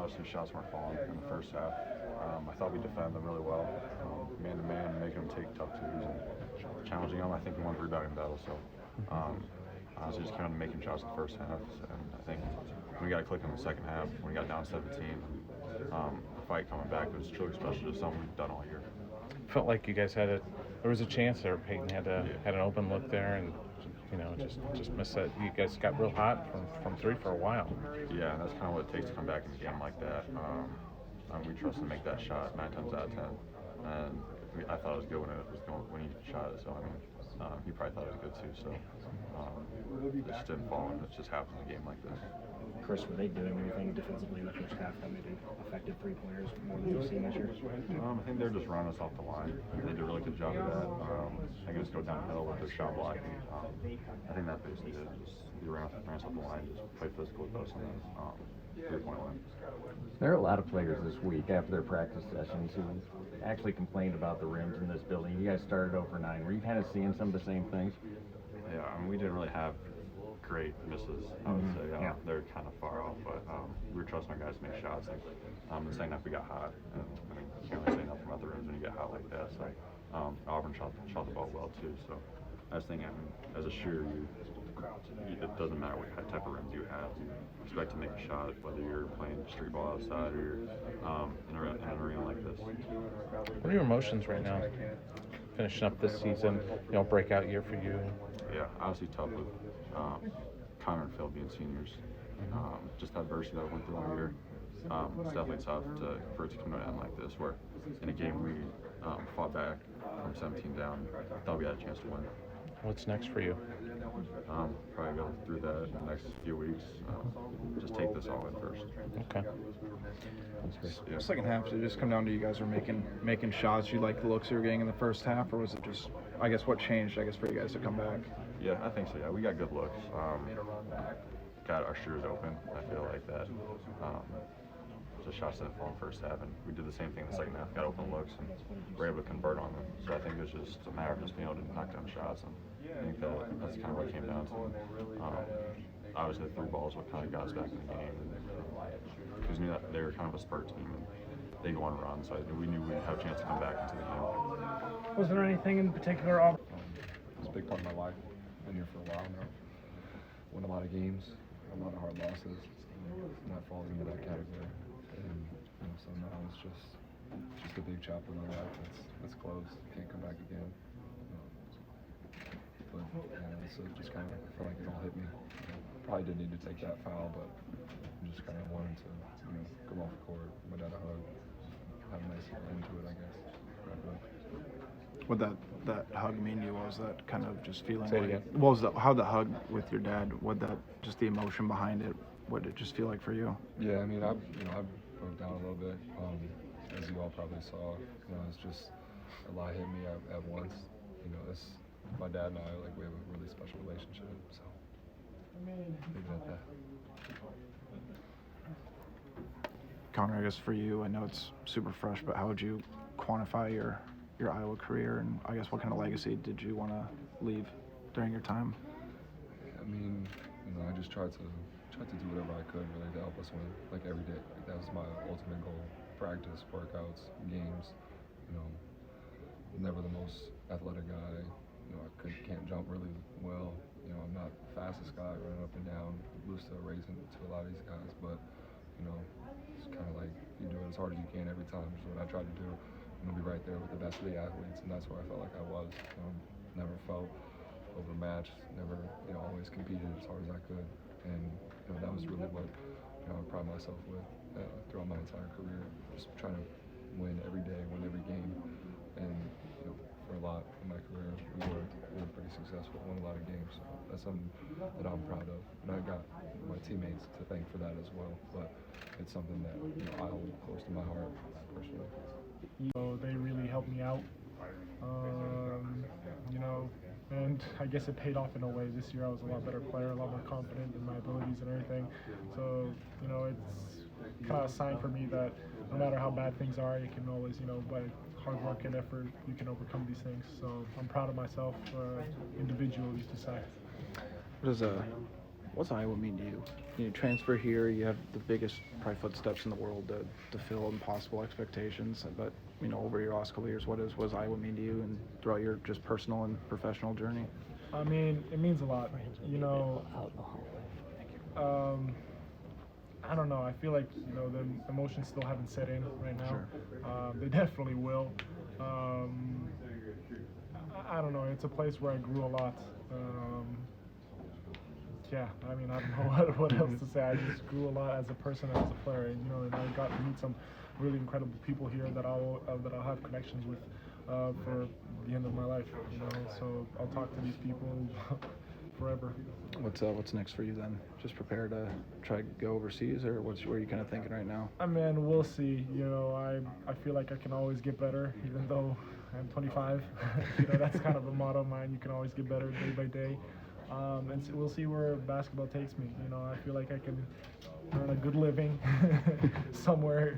obviously shots weren't falling in the first half. I thought we defended them really well, man to man, making them take tough twos and challenging them. I think we won the rebounding battle. So honestly, just kind of making shots in the first half, and I think when we got a click in the second half, when we got down 17, the fight coming back was truly special. Just something we've done all year. Felt like you guys there was a chance there. Peyton had an open look there, and just missed it. You guys got real hot from three for a while. Yeah, and that's kind of what it takes to come back in a game like that. We trust to make that shot 9 times out of 10, and I thought it was good when he shot it. So I mean, he probably thought it was good too. So it just didn't fall, and it just happens in a game like this. Kris, were they doing anything defensively in the first half that maybe affected three-pointers more than you've seen this year? I think they're just running us off the line. They did a really good job of that. They can just go downhill with their shot blocking. I think that's basically it. They ran us off the line, just play physical with us on the three-point line. There are a lot of players this week after their practice sessions who actually complained about the rims in this building. You guys started over 9. Were you kind of seeing some of the same things? Yeah, I mean, we didn't really have great misses, I would say. Yeah. They're kind of far off, but we were trusting our guys to make shots. And the second half we got hot, and I mean, you can't really say nothing about the rims when you get hot like that. So Auburn shot the ball well too. So I was thinking, as a shooter, it doesn't matter what type of rims you have. You expect to make a shot, whether you're playing street ball outside or you're in an arena like this. What are your emotions right now? Finishing up this season, breakout year for you. Yeah, obviously tough with Connor and Phil being seniors. Just the adversity that I went through all year. It's definitely tough for it to come to an end like this, where in a game we fought back from 17 down, thought we had a chance to win. What's next for you? Probably go through that in the next few weeks. Just take this all in first. Okay. Yeah. Second half, did it just come down to you guys were making shots? You like the looks you were getting in the first half, or was it just, I guess, what changed, for you guys to come back? Yeah, I think so. Yeah, we got good looks. Got our shooters open. I feel like that. The shots didn't fall in the first half, and we did the same thing in the second half. Got open looks, and were able to convert on them. So I think it was just a matter of just being able to knock down shots, and I think that's kind of what it came down to. Obviously, the three balls what kind of got us back in the game, because we knew that they were kind of a spurt team, and they go on a run. So we knew we'd have a chance to come back into the game. Was there anything in particular? It's a big part of my life. Been here for a while now. Won a lot of games, a lot of hard losses, and that falls into that category. And so now it's just a big chapter in my life that's closed. Can't come back again. But yeah, so it just kind of, I feel like it all hit me. Probably didn't need to take that foul, but I just kind of wanted to come off the court, my dad a hug, have a nice end to it, I guess. Wrap it up. What that hug mean to you? What was that kind of just feeling Say it like? again. What was how the hug with your dad? What that just the emotion behind it? What did it just feel like for you? Yeah, I mean, I broke down a little bit, as you all probably saw. It's just a lot hit me at once. It's my dad and I, we have a really special relationship. So leave it at that. Connor, I guess for you, I know it's super fresh, but how would you quantify your Iowa career, and I guess what kind of legacy did you want to leave during your time? I mean, I just tried to do whatever I could really to help us win, every day. That was my ultimate goal. Practice, workouts, games. Never the most athletic guy. I can't jump really well. I'm not the fastest guy running up and down, used to racing to a lot of these guys, but it's kind of like you do it as hard as you can every time. So what I tried to do, be right there with the best of the athletes, and that's where I felt like I was. Never felt overmatched, never always competed as hard as I could, and that was really what I pride myself with throughout my entire career. Just trying to win every day, win every game, and for a lot of my career we were pretty successful, won a lot of games. So that's something that I'm proud of, and I got my teammates to thank for that as well. But it's something that I hold close to my heart personally. They really helped me out, and I guess it paid off in a way. This year I was a lot better player, a lot more confident in my abilities and everything. So, it's kind of a sign for me that no matter how bad things are, you can always, by hard work and effort, you can overcome these things. So I'm proud of myself individually to say. What does what's Iowa mean to you? You transfer here, you have the biggest probably footsteps in the world to fill impossible expectations. But over your last couple of years, what does Iowa mean to you, and throughout your just personal and professional journey? I mean, it means a lot. I don't know. I feel like the emotions still haven't set in right now. Sure. They definitely will. I don't know. It's a place where I grew a lot. Yeah, I mean, I don't know what else to say. I just grew a lot as a person and as a player, and I got to meet some really incredible people here that I'll have connections with for the end of my life. So I'll talk to these people forever. What's next for you then? Just prepare to try to go overseas, or what are you kind of thinking right now? I mean, we'll see. I feel like I can always get better, even though I'm 25. That's kind of a motto of mine. You can always get better day by day. And so we'll see where basketball takes me. I feel like I can earn a good living somewhere,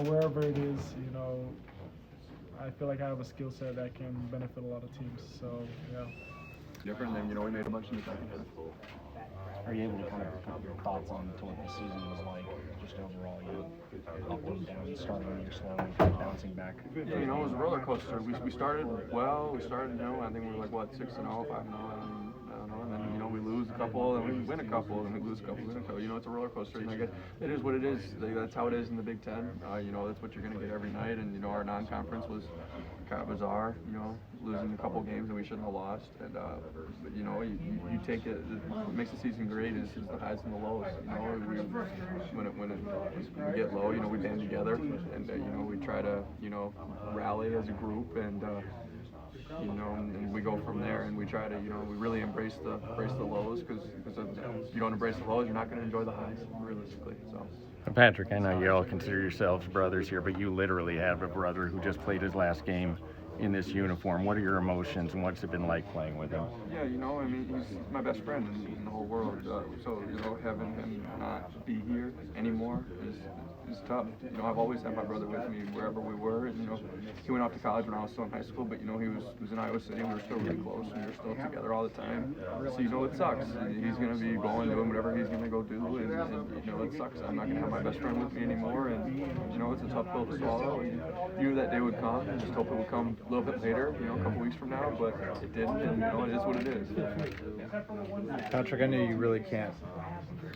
wherever it is. I feel like I have a skill set that can benefit a lot of teams. So yeah. Different than we made a bunch in the second half. Are you able to kind of put your thoughts on what the season was like, just overall, up and down, starting the year slow and kind of bouncing back? It was a roller coaster. We started well. I think we were like 6-0, 5-0. I don't know. And then we lose a couple, and we win a couple, and we lose a couple, win a couple. It's a roller coaster. And it is what it is. That's how it is in the Big Ten. That's what you're going to get every night. And our non-conference was kind of bizarre. Losing a couple games that we shouldn't have lost. And but you take it. What makes the season great is the highs and the lows. When we get low, we band together, and we try to rally as a group, and and we go from there, and we try to we really embrace the lows, because if you don't embrace the lows, you're not going to enjoy the highs realistically. So. Patrick, I know you all consider yourselves brothers here, but you literally have a brother who just played his last game in this uniform. What are your emotions, and what's it been like playing with him? Yeah, he's my best friend in the whole world. So having him not be here anymore is tough. I've always had my brother with me wherever we were. And, he went off to college when I was still in high school, but he was in Iowa City, and we were still really close, and we were still together all the time. So it sucks. He's going to be going doing whatever he's going to go do, and it sucks. I'm not going to have my best friend with me anymore, and it's a tough pill to swallow. And you knew that day would come. I just hope it would come a little bit later, a couple weeks from now, but it didn't, and it is what it is. Patrick, I know you really can't,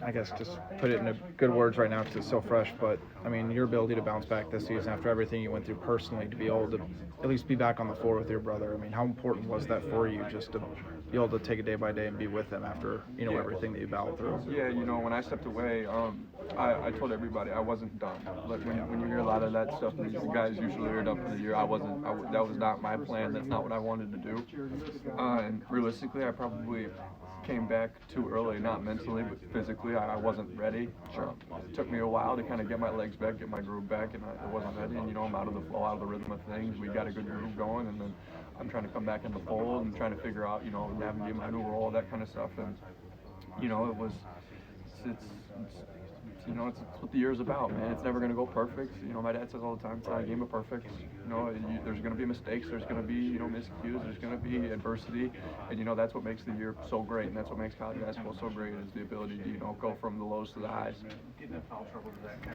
I guess, just put it in good words right now because it's so fresh, but I mean, your ability to bounce back this season after everything you went through personally, to be able to at least be back on the floor with your brother, I mean, how important was that for you, just to be able to take it day by day and be with him after everything that you battled through? Yeah, when I stepped away, I told everybody I wasn't done. Like when you hear a lot of that stuff, the guys usually are done for the year. That was not my plan. That's not what I wanted to do. And realistically, I probably came back too early, not mentally, but physically. I wasn't ready. It took me a while to kind of get my legs back, get my groove back, and I wasn't ready. And I'm out of the flow, out of the rhythm of things. We got a good groove going, and then I'm trying to come back in the fold and trying to figure out, navigate my new role, that kind of stuff. And it's what the year's about, man. It's never going to go perfect. My dad says all the time, it's not a game of perfect. There's going to be mistakes, there's going to be, miscues, there's going to be adversity. And, that's what makes the year so great, and that's what makes college basketball so great, is the ability to, go from the lows to the highs.